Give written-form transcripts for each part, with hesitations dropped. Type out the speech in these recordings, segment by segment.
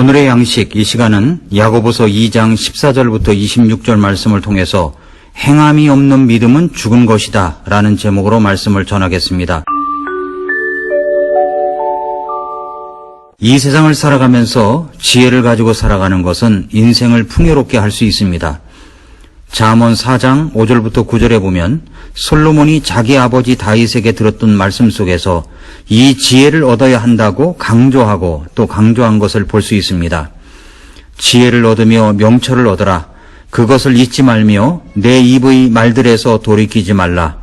오늘의 양식, 이 시간은 야고보서 2장 14절부터 26절 말씀을 통해서 행함이 없는 믿음은 죽은 것이다 라는 제목으로 말씀을 전하겠습니다. 이 세상을 살아가면서 지혜를 가지고 살아가는 것은 인생을 풍요롭게 할 수 있습니다. 잠언 4장 5절부터 9절에 보면 솔로몬이 자기 아버지 다윗에게 들었던 말씀 속에서 이 지혜를 얻어야 한다고 강조하고 또 강조한 것을 볼 수 있습니다. 지혜를 얻으며 명철을 얻어라. 그것을 잊지 말며 내 입의 말들에서 돌이키지 말라.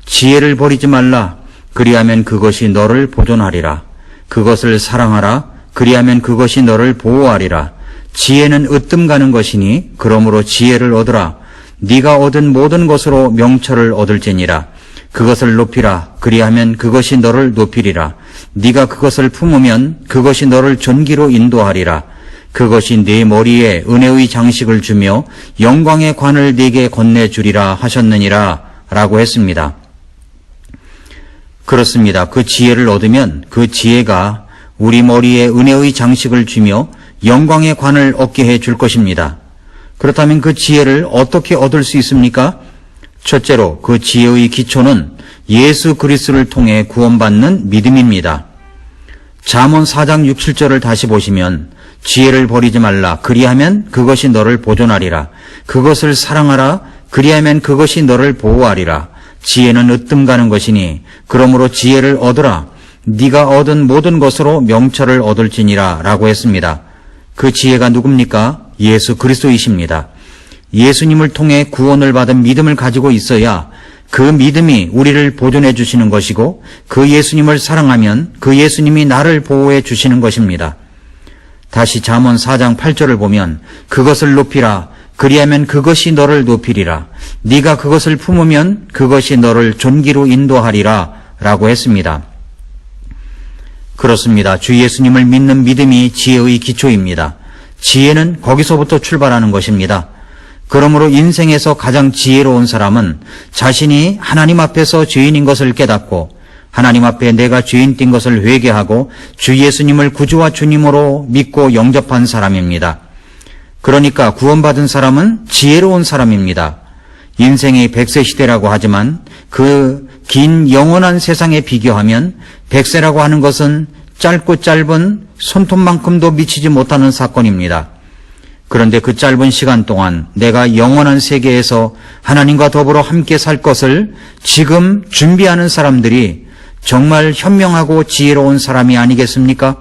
지혜를 버리지 말라. 그리하면 그것이 너를 보존하리라. 그것을 사랑하라. 그리하면 그것이 너를 보호하리라. 지혜는 으뜸 가는 것이니 그러므로 지혜를 얻으라. 네가 얻은 모든 것으로 명철을 얻을지니라. 그것을 높이라. 그리하면 그것이 너를 높이리라. 네가 그것을 품으면 그것이 너를 존귀로 인도하리라. 그것이 네 머리에 은혜의 장식을 주며 영광의 관을 네게 건네주리라 하셨느니라 라고 했습니다. 그렇습니다. 그 지혜를 얻으면 그 지혜가 우리 머리에 은혜의 장식을 주며 영광의 관을 얻게 해줄 것입니다. 그렇다면 그 지혜를 어떻게 얻을 수 있습니까? 첫째로 그 지혜의 기초는 예수 그리스도를 통해 구원받는 믿음입니다. 잠언 4장 6, 7절을 다시 보시면 지혜를 버리지 말라. 그리하면 그것이 너를 보존하리라. 그것을 사랑하라. 그리하면 그것이 너를 보호하리라. 지혜는 으뜸 가는 것이니 그러므로 지혜를 얻으라. 네가 얻은 모든 것으로 명철을 얻을지니라 라고 했습니다. 그 지혜가 누굽니까? 예수 그리스도이십니다. 예수님을 통해 구원을 받은 믿음을 가지고 있어야 그 믿음이 우리를 보존해 주시는 것이고 그 예수님을 사랑하면 그 예수님이 나를 보호해 주시는 것입니다. 다시 잠언 4장 8절을 보면 그것을 높이라. 그리하면 그것이 너를 높이리라. 네가 그것을 품으면 그것이 너를 존귀로 인도하리라 라고 했습니다. 그렇습니다. 주 예수님을 믿는 믿음이 지혜의 기초입니다. 지혜는 거기서부터 출발하는 것입니다. 그러므로 인생에서 가장 지혜로운 사람은 자신이 하나님 앞에서 죄인인 것을 깨닫고 하나님 앞에 내가 죄인 뛴 것을 회개하고 주 예수님을 구주와 주님으로 믿고 영접한 사람입니다. 그러니까 구원받은 사람은 지혜로운 사람입니다. 인생이 100세 시대라고 하지만 그 긴 영원한 세상에 비교하면 100세라고 하는 것은 짧고 짧은 손톱만큼도 미치지 못하는 사건입니다. 그런데 그 짧은 시간 동안 내가 영원한 세계에서 하나님과 더불어 함께 살 것을 지금 준비하는 사람들이 정말 현명하고 지혜로운 사람이 아니겠습니까?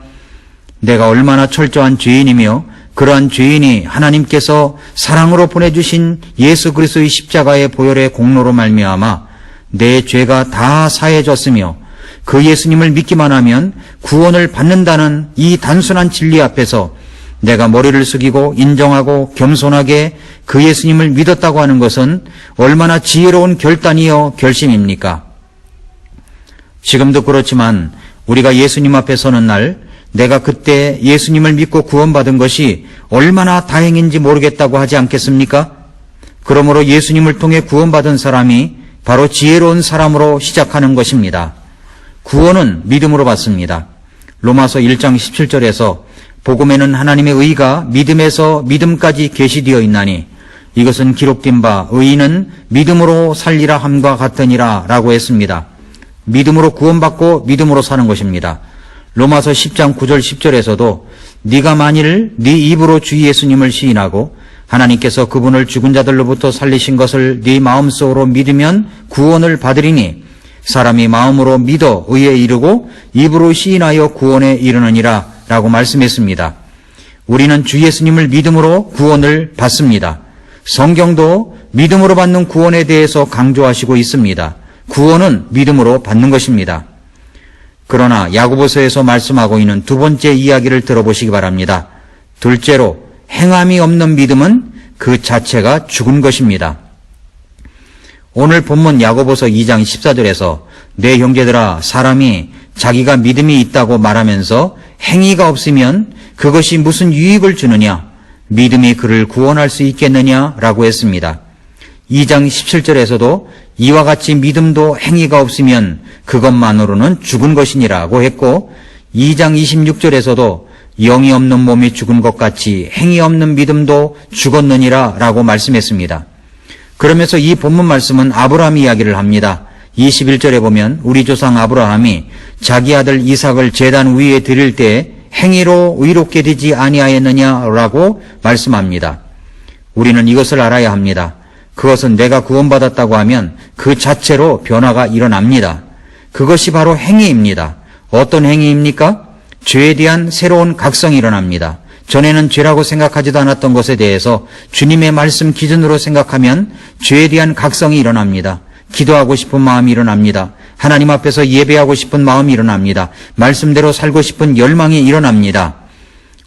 내가 얼마나 철저한 죄인이며 그러한 죄인이 하나님께서 사랑으로 보내주신 예수 그리스도의 십자가의 보혈의 공로로 말미암아 내 죄가 다 사해졌으며 그 예수님을 믿기만 하면 구원을 받는다는 이 단순한 진리 앞에서 내가 머리를 숙이고 인정하고 겸손하게 그 예수님을 믿었다고 하는 것은 얼마나 지혜로운 결단이요 결심입니까? 지금도 그렇지만 우리가 예수님 앞에 서는 날 내가 그때 예수님을 믿고 구원받은 것이 얼마나 다행인지 모르겠다고 하지 않겠습니까? 그러므로 예수님을 통해 구원받은 사람이 바로 지혜로운 사람으로 시작하는 것입니다. 구원은 믿음으로 받습니다. 로마서 1장 17절에서 복음에는 하나님의 의가 믿음에서 믿음까지 계시되어 있나니 이것은 기록된 바 의인은 믿음으로 살리라 함과 같으니라 라고 했습니다. 믿음으로 구원받고 믿음으로 사는 것입니다. 로마서 10장 9절 10절에서도 네가 만일 네 입으로 주 예수님을 시인하고 하나님께서 그분을 죽은 자들로부터 살리신 것을 네 마음속으로 믿으면 구원을 받으리니 사람이 마음으로 믿어 의에 이르고 입으로 시인하여 구원에 이르느니라 라고 말씀했습니다. 우리는 주 예수님을 믿음으로 구원을 받습니다. 성경도 믿음으로 받는 구원에 대해서 강조하시고 있습니다. 구원은 믿음으로 받는 것입니다. 그러나 야고보서에서 말씀하고 있는 두 번째 이야기를 들어보시기 바랍니다. 둘째로 행함이 없는 믿음은 그 자체가 죽은 것입니다. 오늘 본문 야고보서 2장 14절에서 내 형제들아 사람이 자기가 믿음이 있다고 말하면서 행위가 없으면 그것이 무슨 유익을 주느냐 믿음이 그를 구원할 수 있겠느냐라고 했습니다. 2장 17절에서도 이와 같이 믿음도 행위가 없으면 그것만으로는 죽은 것이니라고 했고 2장 26절에서도 영이 없는 몸이 죽은 것 같이 행이 없는 믿음도 죽었느니라 라고 말씀했습니다. 그러면서 이 본문 말씀은 아브라함 이야기를 합니다. 21절에 보면 우리 조상 아브라함이 자기 아들 이삭을 제단 위에 드릴 때 행위로 의롭게 되지 아니하였느냐라고 말씀합니다. 우리는 이것을 알아야 합니다. 그것은 내가 구원받았다고 하면 그 자체로 변화가 일어납니다. 그것이 바로 행위입니다. 어떤 행위입니까? 죄에 대한 새로운 각성이 일어납니다. 전에는 죄라고 생각하지도 않았던 것에 대해서 주님의 말씀 기준으로 생각하면 죄에 대한 각성이 일어납니다. 기도하고 싶은 마음이 일어납니다. 하나님 앞에서 예배하고 싶은 마음이 일어납니다. 말씀대로 살고 싶은 열망이 일어납니다.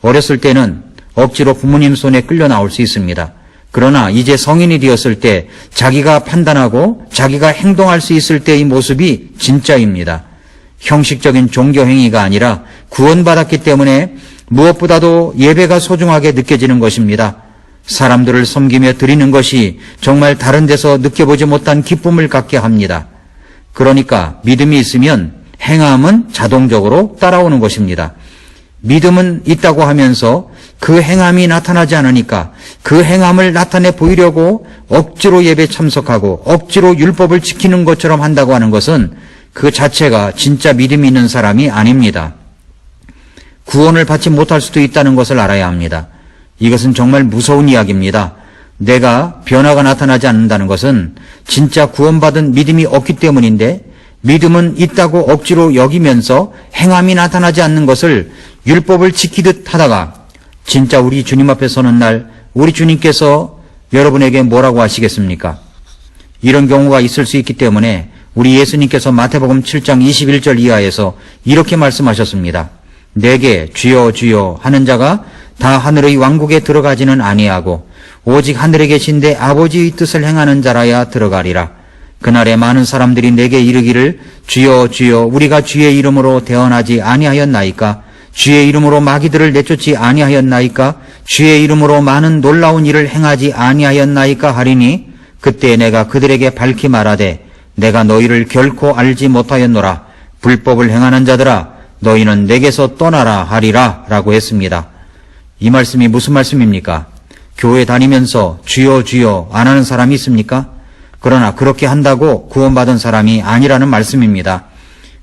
어렸을 때는 억지로 부모님 손에 끌려 나올 수 있습니다. 그러나 이제 성인이 되었을 때 자기가 판단하고 자기가 행동할 수 있을 때의 모습이 진짜입니다. 형식적인 종교 행위가 아니라 구원받았기 때문에 무엇보다도 예배가 소중하게 느껴지는 것입니다. 사람들을 섬기며 드리는 것이 정말 다른 데서 느껴보지 못한 기쁨을 갖게 합니다. 그러니까 믿음이 있으면 행함은 자동적으로 따라오는 것입니다. 믿음은 있다고 하면서 그 행함이 나타나지 않으니까 그 행함을 나타내 보이려고 억지로 예배 참석하고 억지로 율법을 지키는 것처럼 한다고 하는 것은 그 자체가 진짜 믿음이 있는 사람이 아닙니다. 구원을 받지 못할 수도 있다는 것을 알아야 합니다. 이것은 정말 무서운 이야기입니다. 내가 변화가 나타나지 않는다는 것은 진짜 구원받은 믿음이 없기 때문인데 믿음은 있다고 억지로 여기면서 행함이 나타나지 않는 것을 율법을 지키듯 하다가 진짜 우리 주님 앞에 서는 날 우리 주님께서 여러분에게 뭐라고 하시겠습니까? 이런 경우가 있을 수 있기 때문에 우리 예수님께서 마태복음 7장 21절 이하에서 이렇게 말씀하셨습니다. 내게 주여 주여 하는 자가 다 하늘의 왕국에 들어가지는 아니하고 오직 하늘에 계신 내 아버지의 뜻을 행하는 자라야 들어가리라. 그날에 많은 사람들이 내게 이르기를 주여 주여 우리가 주의 이름으로 대언하지 아니하였나이까? 주의 이름으로 마귀들을 내쫓지 아니하였나이까? 주의 이름으로 많은 놀라운 일을 행하지 아니하였나이까? 하리니 그때 내가 그들에게 밝히 말하되 내가 너희를 결코 알지 못하였노라. 불법을 행하는 자들아 너희는 내게서 떠나라 하리라 라고 했습니다. 이 말씀이 무슨 말씀입니까? 교회 다니면서 주여 주여 안 하는 사람이 있습니까? 그러나 그렇게 한다고 구원받은 사람이 아니라는 말씀입니다.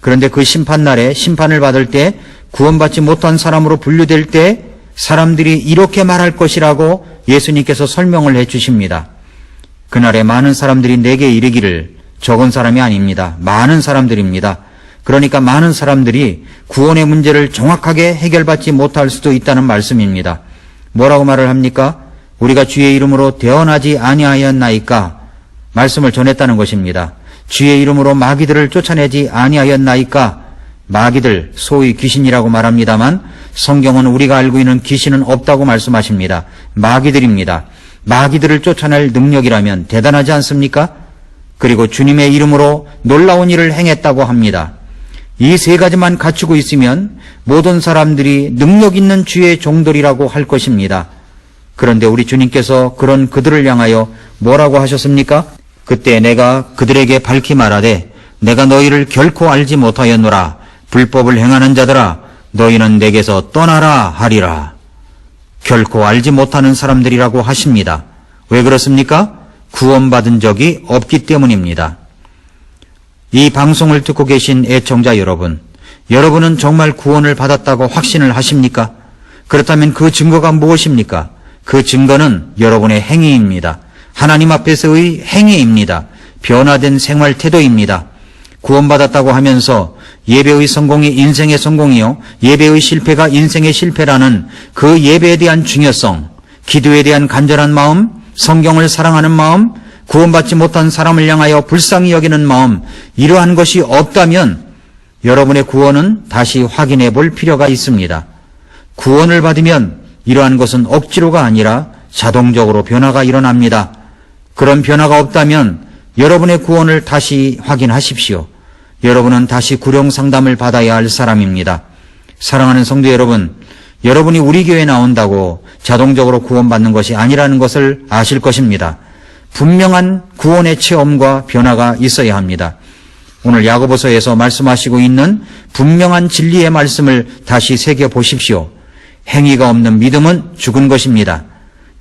그런데 그 심판날에 심판을 받을 때 구원받지 못한 사람으로 분류될 때 사람들이 이렇게 말할 것이라고 예수님께서 설명을 해 주십니다. 그날에 많은 사람들이 내게 이르기를 적은 사람이 아닙니다. 많은 사람들입니다. 그러니까 많은 사람들이 구원의 문제를 정확하게 해결받지 못할 수도 있다는 말씀입니다. 뭐라고 말을 합니까? 우리가 주의 이름으로 대언하지 아니하였나이까? 말씀을 전했다는 것입니다. 주의 이름으로 마귀들을 쫓아내지 아니하였나이까? 마귀들, 소위 귀신이라고 말합니다만 성경은 우리가 알고 있는 귀신은 없다고 말씀하십니다. 마귀들입니다. 마귀들을 쫓아낼 능력이라면 대단하지 않습니까? 그리고 주님의 이름으로 놀라운 일을 행했다고 합니다. 이 세 가지만 갖추고 있으면 모든 사람들이 능력 있는 주의 종들이라고 할 것입니다. 그런데 우리 주님께서 그런 그들을 향하여 뭐라고 하셨습니까? 그때 내가 그들에게 밝히 말하되 내가 너희를 결코 알지 못하였노라. 불법을 행하는 자들아 너희는 내게서 떠나라 하리라. 결코 알지 못하는 사람들이라고 하십니다. 왜 그렇습니까? 구원받은 적이 없기 때문입니다. 이 방송을 듣고 계신 애청자 여러분, 여러분은 정말 구원을 받았다고 확신을 하십니까? 그렇다면 그 증거가 무엇입니까? 그 증거는 여러분의 행위입니다. 하나님 앞에서의 행위입니다. 변화된 생활 태도입니다. 구원받았다고 하면서 예배의 성공이 인생의 성공이요, 예배의 실패가 인생의 실패라는 그 예배에 대한 중요성, 기도에 대한 간절한 마음, 성경을 사랑하는 마음, 구원받지 못한 사람을 향하여 불쌍히 여기는 마음, 이러한 것이 없다면 여러분의 구원은 다시 확인해 볼 필요가 있습니다. 구원을 받으면 이러한 것은 억지로가 아니라 자동적으로 변화가 일어납니다. 그런 변화가 없다면 여러분의 구원을 다시 확인하십시오. 여러분은 다시 구령 상담을 받아야 할 사람입니다. 사랑하는 성도 여러분, 여러분이 우리 교회에 나온다고 자동적으로 구원받는 것이 아니라는 것을 아실 것입니다. 분명한 구원의 체험과 변화가 있어야 합니다. 오늘 야고보서에서 말씀하시고 있는 분명한 진리의 말씀을 다시 새겨보십시오. 행위가 없는 믿음은 죽은 것입니다.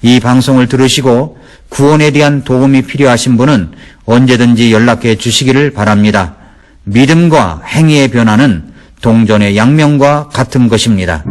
이 방송을 들으시고 구원에 대한 도움이 필요하신 분은 언제든지 연락해 주시기를 바랍니다. 믿음과 행위의 변화는 동전의 양면과 같은 것입니다.